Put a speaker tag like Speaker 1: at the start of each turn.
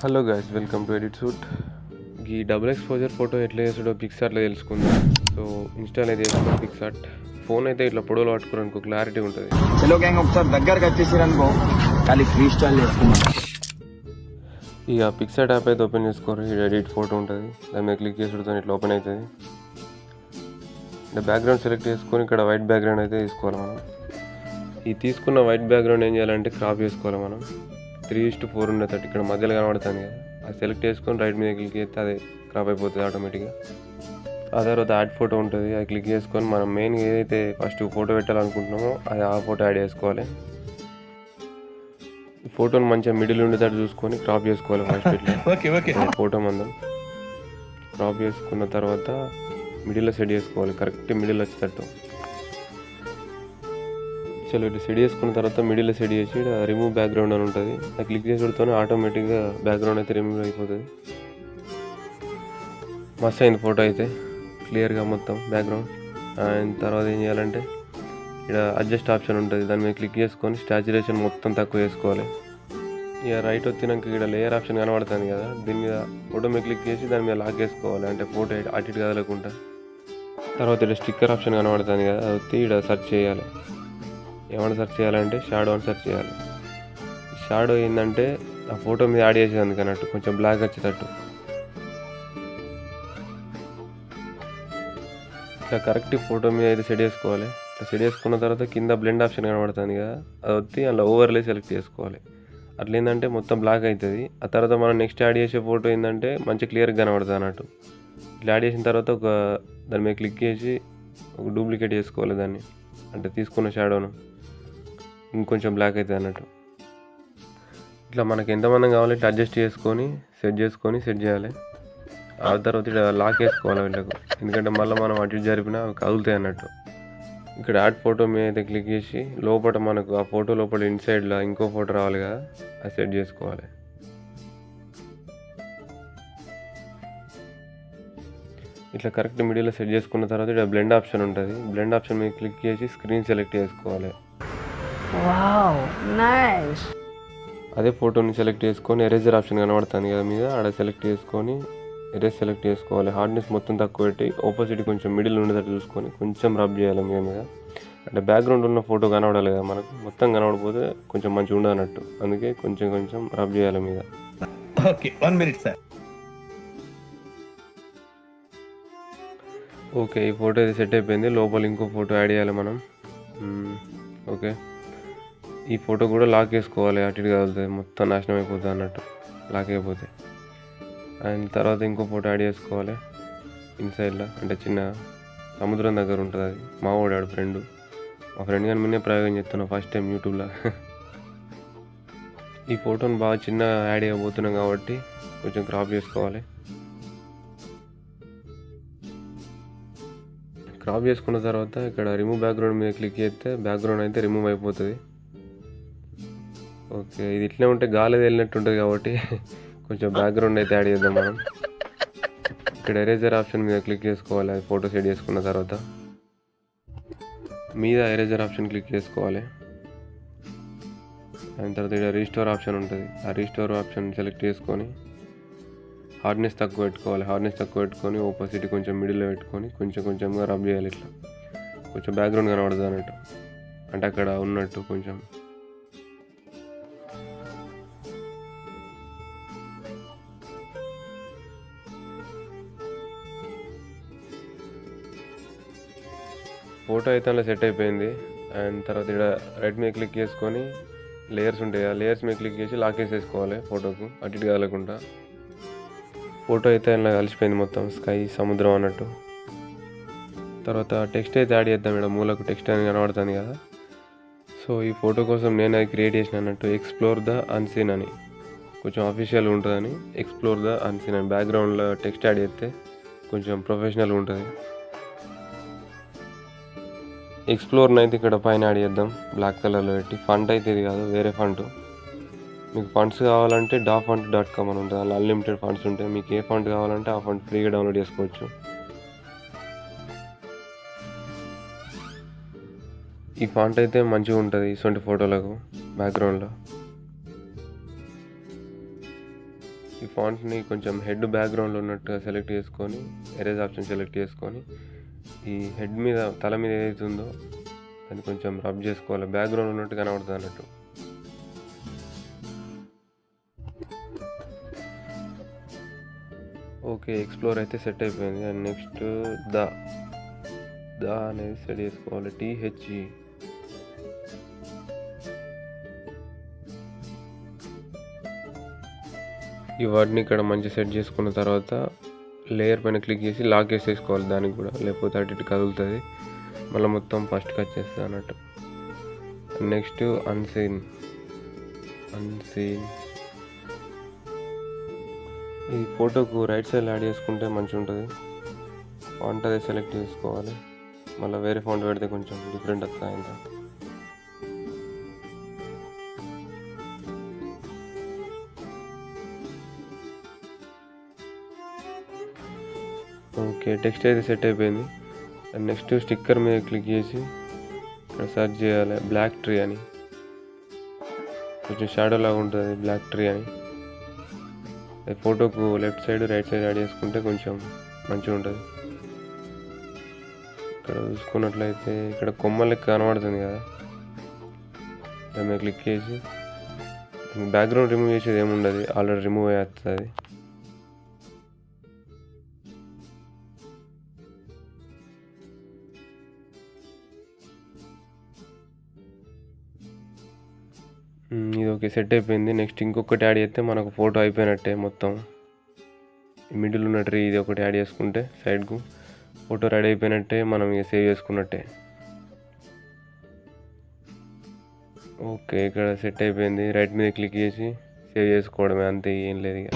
Speaker 1: Hello guys, welcome to edit suit. ఈ double exposure photo ఎట్లా చేసుడో పిక్సార్ట్లో తెలుసుకుందాం. సో ఇన్స్టాల్ అయితే చేసుకుని పిక్సార్ట్ ఫోన్ అయితే ఇట్లా పొడవులు పట్టుకోవడానికి క్లారిటీ ఉంటుంది.
Speaker 2: చలో గ్యాంగ్ ఒకసారి దగ్గరకు వచ్చేసారనుకో ఖాళీ ఫ్రీ స్టైల్ చేసుకున్నాం.
Speaker 1: ఇక పిక్సార్ట్ యాప్ అయితే ఓపెన్ చేసుకోరు. ఇక్కడ ఎడిట్ ఫోటో ఉంటుంది, దాని మీద క్లిక్ చేసుకుంటే ఇట్లా ఓపెన్ అవుతుంది. ఇక్కడ బ్యాక్గ్రౌండ్ సెలెక్ట్ చేసుకొని ఇక్కడ వైట్ బ్యాక్గ్రౌండ్ అయితే తీసుకోవాలి. మనం ఈ తీసుకున్న వైట్ బ్యాక్గ్రౌండ్ ఏం చేయాలంటే క్రాప్ చేసుకోవాలి. మనం 3:4 ఉండేటట్టు ఇక్కడ మధ్యలో కనబడుతుంది కదా, అది సెలెక్ట్ చేసుకొని రైట్ మీద క్లిక్ చేస్తే అది క్రాప్ అయిపోతుంది ఆటోమేటిక్గా. ఆ తర్వాత యాడ్ ఫోటో ఉంటుంది, అది క్లిక్ చేసుకొని మనం మెయిన్ ఏదైతే ఫస్ట్ ఫోటో పెట్టాలనుకుంటున్నామో అది ఆ ఫోటో యాడ్ చేసుకోవాలి. ఈ ఫోటోని మంచిగా మిడిల్ ఉండేటట్టు చూసుకొని క్రాప్ చేసుకోవాలి. ఫస్ట్ ఇట్లా ఫోటో మందం క్రాప్ చేసుకున్న తర్వాత మిడిల్లో సెట్ చేసుకోవాలి, కరెక్ట్ మిడిల్ వచ్చేటట్టు. చలో ఇట్లా సెట్ చేసుకున్న తర్వాత మిడిల్లో సెట్ చేసి రిమూవ్ బ్యాక్గ్రౌండ్ అని ఉంటుంది, అది క్లిక్ చేసుకుంటూనే ఆటోమేటిక్గా బ్యాక్గ్రౌండ్ అయితే రిమూవ్ అయిపోతుంది. మస్తు అయింది ఫోటో అయితే క్లియర్గా మొత్తం బ్యాక్గ్రౌండ్. అండ్ తర్వాత ఏం చేయాలంటే ఇక్కడ అడ్జస్ట్ ఆప్షన్ ఉంటుంది, దాని మీద క్లిక్ చేసుకొని సాచురేషన్ మొత్తం తక్కువ చేసుకోవాలి. ఇక రైట్ వచ్చినాక ఇక్కడ లేయర్ ఆప్షన్ కనబడుతుంది కదా, దీని మీద ఫోటో మీద క్లిక్ చేసి దాని మీద లాక్ చేసుకోవాలి, అంటే ఫోటో అటు ఇటు కదలకుండా. తర్వాత ఇక్కడ స్టిక్కర్ ఆప్షన్ కనబడుతుంది కదా, అది వచ్చి ఇక్కడ సెర్చ్ చేయాలి. ఏమైనా సెర్చ్ చేయాలంటే షాడో అని సెర్చ్ చేయాలి. షాడో ఏంటంటే ఆ ఫోటో మీద యాడ్ చేసేది అన్నట్టు, కొంచెం బ్లాక్ వచ్చేటట్టు. ఇట్లా కరెక్ట్ ఫోటో మీద అయితే సెట్ చేసుకోవాలి. ఇట్లా సెట్ చేసుకున్న తర్వాత కింద బ్లెండ్ ఆప్షన్ కనబడుతుంది కదా, అది వచ్చి అలా ఓవర్లే సెలెక్ట్ చేసుకోవాలి. అట్లా ఏంటంటే మొత్తం బ్లాక్ అవుతుంది. ఆ తర్వాత మనం నెక్స్ట్ యాడ్ చేసే ఫోటో ఏంటంటే మంచి క్లియర్గా కనబడుతుంది అన్నట్టు. ఇట్లా యాడ్ చేసిన తర్వాత దాని మీద క్లిక్ చేసి ఒక డూప్లికేట్ చేసుకోవాలి దాన్ని, అంటే తీసుకున్న షాడోను ఇంకొంచెం బ్లాక్ అవుతుంది అన్నట్టు. ఇట్లా మనకి ఎంతమంది కావాలి ఇట్లా అడ్జస్ట్ చేసుకొని సెట్ చేయాలి. ఆ తర్వాత ఇక్కడ లాక్ వేసుకోవాలి వీళ్ళకు, ఎందుకంటే మళ్ళీ మనం అటు ఇటు జరిపినా కదులుతాయి అన్నట్టు. ఇక్కడ యాడ్ ఫోటో మీద అయితే క్లిక్ చేసి లోపల మనకు ఆ ఫోటో లోపల ఇన్సైడ్లో ఇంకో ఫోటో రావాలి కదా, అది సెట్ చేసుకోవాలి. ఇట్లా కరెక్ట్ మిడిల్లో సెట్ చేసుకున్న తర్వాత ఇక్కడ బ్లెండ్ ఆప్షన్ ఉంటుంది, బ్లెండ్ ఆప్షన్ మీద క్లిక్ చేసి స్క్రీన్ సెలెక్ట్ చేసుకోవాలి. అదే ఫోటోని సెలెక్ట్ చేసుకొని ఎరేజర్ ఆప్షన్ కనబడుతుంది కదా మీద, ఆడ సెలెక్ట్ చేసుకొని ఎరేజ్ సెలెక్ట్ చేసుకోవాలి. హార్డ్నెస్ మొత్తం తక్కువ పెట్టి ఆపోజిట్ కొంచెం మిడిల్ ఉండేటట్టు చూసుకొని కొంచెం రబ్ చేయాలి మీద, అంటే బ్యాక్గ్రౌండ్ ఉన్న ఫోటో కనబడాలి కదా మనకు, మొత్తం కనబడిపోతే కొంచెం మంచిగా ఉండదు అన్నట్టు, అందుకే కొంచెం రబ్ చేయాలి మీద.
Speaker 2: Okay 1 minute sir.
Speaker 1: ఓకే, ఈ ఫోటో అయితే సెట్ అయిపోయింది. లోపల ఇంకో ఫోటో యాడ్ చేయాలి మనం. ఓకే, ఈ ఫోటో కూడా లాక్ వేసుకోవాలి, అటు ఇటు కదులుతుంది మొత్తం నాశనం అయిపోతుంది అన్నట్టు లాక్ అయిపోతే. అండ్ తర్వాత ఇంకో ఫోటో యాడ్ చేసుకోవాలి ఇన్సైడ్లో, అంటే చిన్న సముద్రం దగ్గర ఉంటుంది, అది మా వాడు ఫ్రెండ్, మా ఫ్రెండ్ కానీ మిన్నే ప్రయోగం చేస్తున్నాం ఫస్ట్ టైం యూట్యూబ్లో. ఈ ఫోటోని బాగా చిన్న యాడ్ చేయబోతున్నాం కాబట్టి కొంచెం క్రాప్ చేసుకోవాలి. క్రాప్ చేసుకున్న తర్వాత ఇక్కడ రిమూవ్ బ్యాక్గ్రౌండ్ మీద క్లిక్ చేస్తే బ్యాక్గ్రౌండ్ అయితే రిమూవ్ అయిపోతుంది. ఓకే, ఇది ఇట్లే ఉంటే గాలి వెళ్ళినట్టు ఉంటుంది కాబట్టి కొంచెం బ్యాక్గ్రౌండ్ అయితే యాడ్ చేద్దాం మనం. ఇక్కడ ఎరేజర్ ఆప్షన్ మీద క్లిక్ చేసుకోవాలి, అది ఫోటో సెట్ చేసుకున్న తర్వాత మీద ఎరేజర్ ఆప్షన్ క్లిక్ చేసుకోవాలి. దాని తర్వాత ఇక్కడ రీస్టోర్ ఆప్షన్ ఉంటుంది, ఆ రీస్టోర్ ఆప్షన్ సెలెక్ట్ చేసుకొని హార్డ్నెస్ తక్కువ పెట్టుకొని ఓపోసిటీ కొంచెం మిడిల్లో పెట్టుకొని కొంచెంగా రబ్ చేయాలి. ఇట్లా కొంచెం బ్యాక్గ్రౌండ్ కనబడుతుంది అన్నట్టు, అంటే అక్కడ ఉన్నట్టు కొంచెం. ఫోటో అయితే అలా సెట్ అయిపోయింది. అండ్ తర్వాత ఇక్కడ రైట్ మీద క్లిక్ చేసుకొని లేయర్స్ ఉంటాయి, ఆ లేయర్స్ మీద క్లిక్ చేసి లాక్ వేసేసుకోవాలి ఫోటోకు, అటు ఇటు కదలకుండా. ఫోటో అయితే ఇలా కలిసిపోయింది మొత్తం, స్కై సముద్రం అన్నట్టు. తర్వాత టెక్స్ట్ అయితే యాడ్ చేద్దాం. ఇక్కడ మూలకు టెక్స్ట్ అని కనబడుతుంది కదా, సో ఈ ఫోటో కోసం నేను అది క్రియేట్ చేసిన అన్నట్టు, ఎక్స్ప్లోర్ ద అన్సీన్ అని, కొంచెం అఫీషియల్ ఉంటుందని ఎక్స్ప్లోర్ ద అన్సీన్ అని బ్యాక్గ్రౌండ్లో టెక్స్ట్ యాడ్ చేస్తే కొంచెం ప్రొఫెషనల్ ఉంటుంది. ఎక్స్ప్లోర్ని అయితే ఇక్కడ పైన యాడ్ చేద్దాం బ్లాక్ కలర్లో పెట్టి. ఫంట్ అయితే ఇది కాదు, వేరే ఫంట్. మీకు ఫండ్స్ కావాలంటే dafont.com అని ఉంటుంది, అలా అన్లిమిటెడ్ ఫండ్స్ ఉంటాయి. మీకు ఏ ఫండ్ కావాలంటే ఆ ఫండ్ ఫ్రీగా డౌన్లోడ్ చేసుకోవచ్చు. ఈ ఫాంట్ అయితే మంచిగా ఉంటుంది ఇటువంటి ఫోటోలకు బ్యాక్గ్రౌండ్లో. ఈ ఫాంట్ని కొంచెం హెడ్ బ్యాక్గ్రౌండ్లో ఉన్నట్టుగా సెలెక్ట్ చేసుకొని ఎరేజ్ ఆప్షన్ సెలెక్ట్ చేసుకొని ఈ హెడ్ మీద తల మీద ఏదైతే ఉందో దాన్ని కొంచెం రబ్ చేసుకోవాలి, బ్యాక్గ్రౌండ్ ఉన్నట్టు కనబడుతుంది అన్నట్టు. ఓకే, ఎక్స్ప్లోర్ అయితే సెట్ అయిపోయింది. అండ్ నెక్స్ట్ ద అనేది సెట్ చేసుకోవాలి, THE. ఈ వర్డ్ని ఇక్కడ మంచి సెట్ చేసుకున్న తర్వాత లేయర్ పైన క్లిక్ చేసి లాక్ వేసేసుకోవాలి దానికి కూడా, లేకపోతే అటు ఇటు కదులుతుంది, మళ్ళీ మొత్తం ఫస్ట్కి వచ్చేస్తుంది అన్నట్టు. Next unseen. ఈ ఫోటోకు రైట్ సైడ్ యాడ్ చేసుకుంటే మంచిగా ఉంటుంది. ఫాంట్ అదే సెలెక్ట్ చేసుకోవాలి, మళ్ళీ వేరే ఫాంట్ పెడితే కొంచెం డిఫరెంట్ వస్తుంది ఇంకా. ఓకే, టెక్స్ట్ అయితే సెట్ అయిపోయింది. అండ్ నెక్స్ట్ స్టిక్కర్ మీద క్లిక్ చేసి ఇక్కడ సెర్చ్ చేయాలి బ్లాక్ ట్రీ అని, కొంచెం షాడో లాగా ఉంటుంది బ్లాక్ ట్రీ అని. ఫోటోకు left side right side add చేసుకుంటే కొంచెం మంచిగా ఉంటుంది. ఇక్కడ చూసుకున్నట్లయితే ఇక్కడ కొమ్మ లెక్క కనబడుతుంది కదా, దాని మీద క్లిక్ చేసి బ్యాక్గ్రౌండ్ రిమూవ్ చేసేది ఏముండదు, ఆల్రెడీ రిమూవ్ అయ్యేస్తుంది అది. ఇది ఓకే, సెట్ అయిపోయింది. నెక్స్ట్ ఇంకొకటి యాడ్ చేస్తే మనకు ఫోటో అయిపోయినట్టే మొత్తం. మిడిల్ ఉన్న ట్రీ ఇది ఒకటి యాడ్ చేసుకుంటే సైడ్కు ఫోటో రెడీ అయిపోయినట్టే, మనం ఇక సేవ్ చేసుకున్నట్టే. ఓకే, ఇక్కడ సెట్ అయిపోయింది. రైట్ మీద క్లిక్ చేసి సేవ్ చేసుకోవడమే, అంతే, ఏం లేదు ఇక.